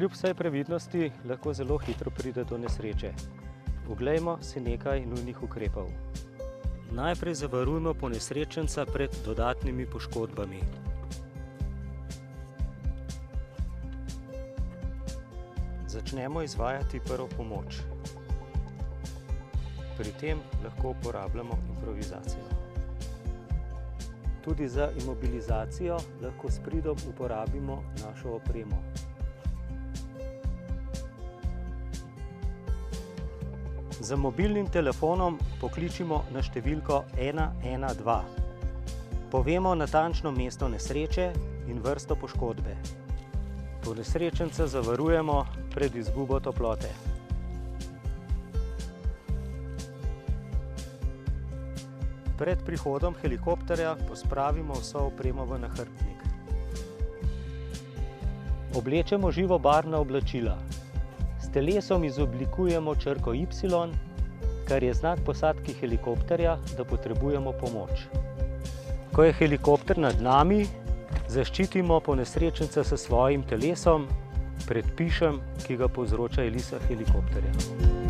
kljub vsej previdnosti lahko zelo hitro pride do nesreče. Oglejmo si nekaj nujnih ukrepov. Najprej zavarujmo ponesrečenca pred dodatnimi poškodbami. Začnemo izvajati prvo pomoč. Pri tem lahko uporabljamo improvizacijo. Tudi za imobilizacijo lahko s pridom uporabimo našo opremo. Z mobilnim telefonom pokličimo na številko 112. Povemo natančno mesto nesreče in vrsto poškodbe. Ponesrečenca zavarujemo pred izgubo toplote. Pred prihodom helikopterja pospravimo vso opremo v nahrbtnik. Oblečemo živobarvna oblačila. S telesom izoblikujemo črko Y, kar je znak posadki helikopterja, da potrebujemo pomoč. Ko je helikopter nad nami, zaščitimo ponesrečenca s svojim telesom pred pišem, ki ga povzroča elisa helikopterja.